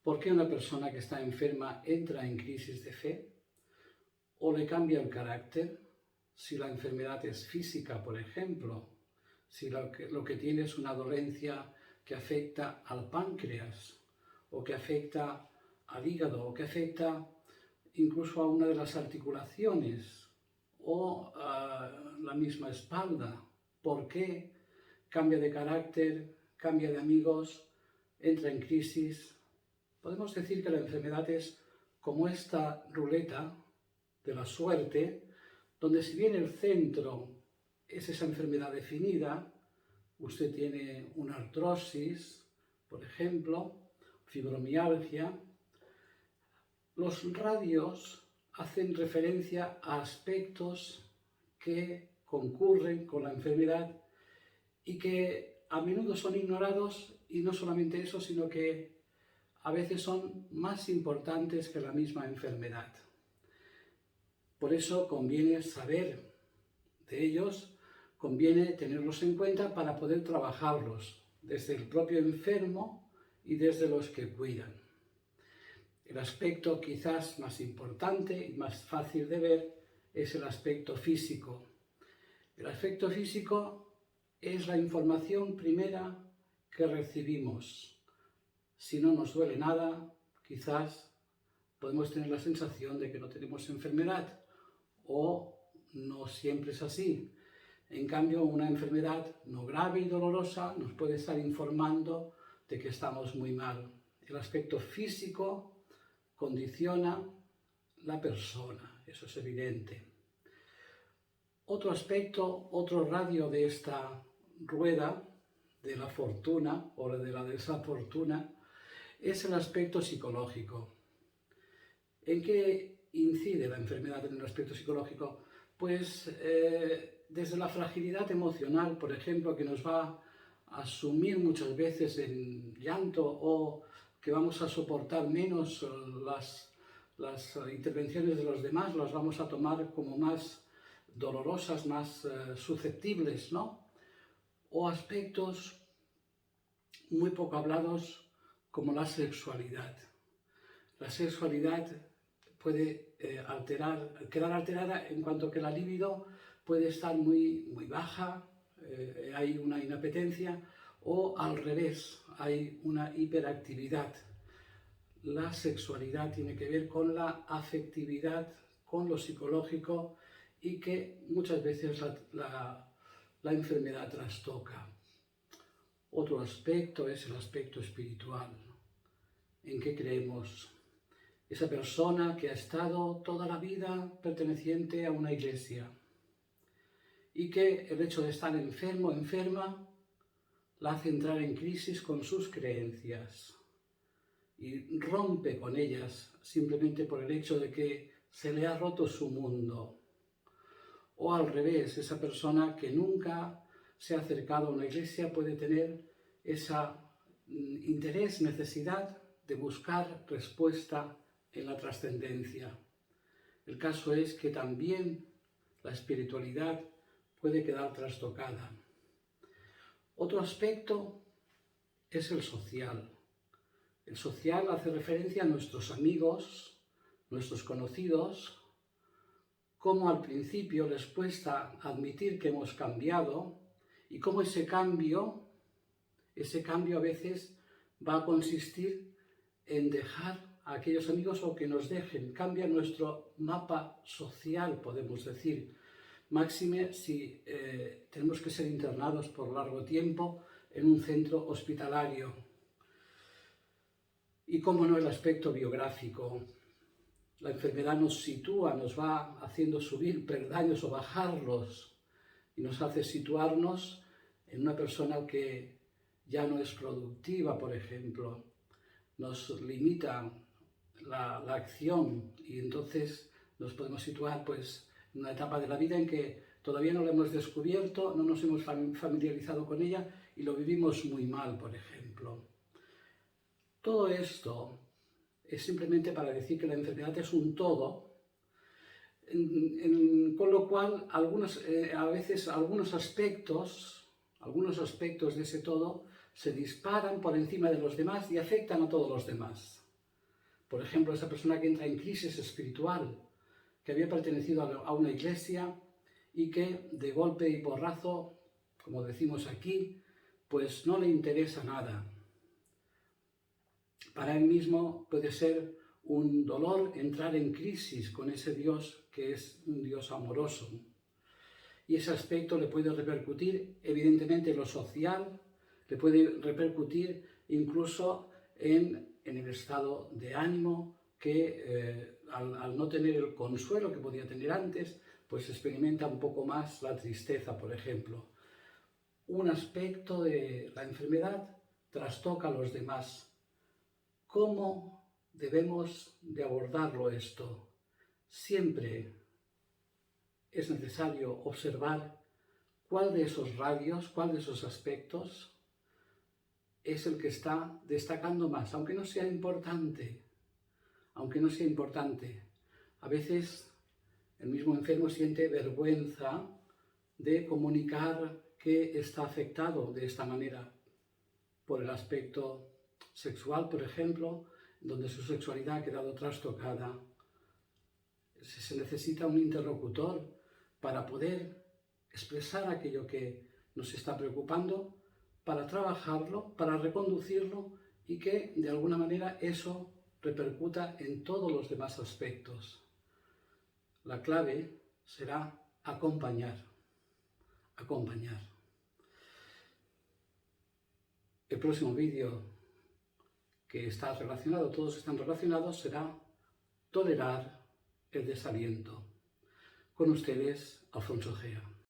¿Por qué una persona que está enferma entra en crisis de fe o le cambia el carácter? Si la enfermedad es física, por ejemplo, si lo que tiene es una dolencia que afecta al páncreas o que afecta al hígado o que afecta incluso a una de las articulaciones o a la misma espalda. ¿Por qué cambia de carácter, cambia de amigos, entra en crisis? Podemos decir que la enfermedad es como esta ruleta de la suerte, donde si bien el centro es esa enfermedad definida, usted tiene una artrosis, por ejemplo, fibromialgia, los radios hacen referencia a aspectos que concurren con la enfermedad y que a menudo son ignorados, y no solamente eso, sino que a veces son más importantes que la misma enfermedad. Por eso conviene saber de ellos, conviene tenerlos en cuenta para poder trabajarlos desde el propio enfermo y desde los que cuidan. El aspecto quizás más importante y más fácil de ver es el aspecto físico. El aspecto físico es la información primera que recibimos. Si no nos duele nada, quizás podemos tener la sensación de que no tenemos enfermedad, o no siempre es así. En cambio, una enfermedad no grave y dolorosa nos puede estar informando de que estamos muy mal. El aspecto físico condiciona la persona, eso es evidente. Otro aspecto, otro radio de esta rueda de la fortuna o de la desafortuna es el aspecto psicológico. ¿En qué incide la enfermedad en el aspecto psicológico? Pues desde la fragilidad emocional, por ejemplo, que nos va a sumir muchas veces en llanto, o que vamos a soportar menos las intervenciones de los demás, las vamos a tomar como más dolorosas, más susceptibles, ¿no? O aspectos muy poco hablados como la sexualidad. La sexualidad puede quedar alterada en cuanto que la libido puede estar muy baja, hay una inapetencia, o al revés, hay una hiperactividad. La sexualidad tiene que ver con la afectividad, con lo psicológico, y que muchas veces la enfermedad trastoca. Otro aspecto es el aspecto espiritual. ¿En qué creemos? Esa persona que ha estado toda la vida perteneciente a una iglesia y que el hecho de estar enfermo o enferma la hace entrar en crisis con sus creencias y rompe con ellas simplemente por el hecho de que se le ha roto su mundo. O al revés, esa persona que nunca se ha acercado a una iglesia puede tener ese interés, necesidad de buscar respuesta en la trascendencia. El caso es que también la espiritualidad puede quedar trastocada. Otro aspecto es el social. El social hace referencia a nuestros amigos, nuestros conocidos, cómo al principio les cuesta admitir que hemos cambiado y cómo ese cambio a veces va a consistir en dejar a aquellos amigos o que nos dejen. Cambia nuestro mapa social, podemos decir. Máxime si tenemos que ser internados por largo tiempo en un centro hospitalario. Y cómo no, el aspecto biográfico. La enfermedad nos sitúa, nos va haciendo subir peldaños o bajarlos, y nos hace situarnos en una persona que ya no es productiva, por ejemplo. Nos limita la acción, y entonces nos podemos situar pues en una etapa de la vida en que todavía no la hemos descubierto, no nos hemos familiarizado con ella y lo vivimos muy mal, por ejemplo. Todo esto es simplemente para decir que la enfermedad es un todo, con lo cual a veces algunos aspectos de ese todo se disparan por encima de los demás y afectan a todos los demás. Por ejemplo, esa persona que entra en crisis espiritual, que había pertenecido a una iglesia y que de golpe y porrazo, como decimos aquí, pues no le interesa nada. Para él mismo puede ser un dolor entrar en crisis con ese Dios que es un Dios amoroso. Y ese aspecto le puede repercutir evidentemente en lo social, le puede repercutir incluso en el estado de ánimo que al no tener el consuelo que podía tener antes, pues experimenta un poco más la tristeza, por ejemplo. Un aspecto de la enfermedad trastoca a los demás. ¿Cómo debemos de abordarlo esto? Siempre es necesario observar cuál de esos radios, cuál de esos aspectos es el que está destacando más, aunque no sea importante. Aunque no sea importante. A veces el mismo enfermo siente vergüenza de comunicar que está afectado de esta manera por el aspecto sexual, por ejemplo, donde su sexualidad ha quedado trastocada. Se necesita un interlocutor para poder expresar aquello que nos está preocupando, para trabajarlo, para reconducirlo y que de alguna manera eso repercuta en todos los demás aspectos. La clave será acompañar. El próximo vídeo que está relacionado, todos están relacionados, será tolerar el desaliento. Con ustedes, Alfonso Gea.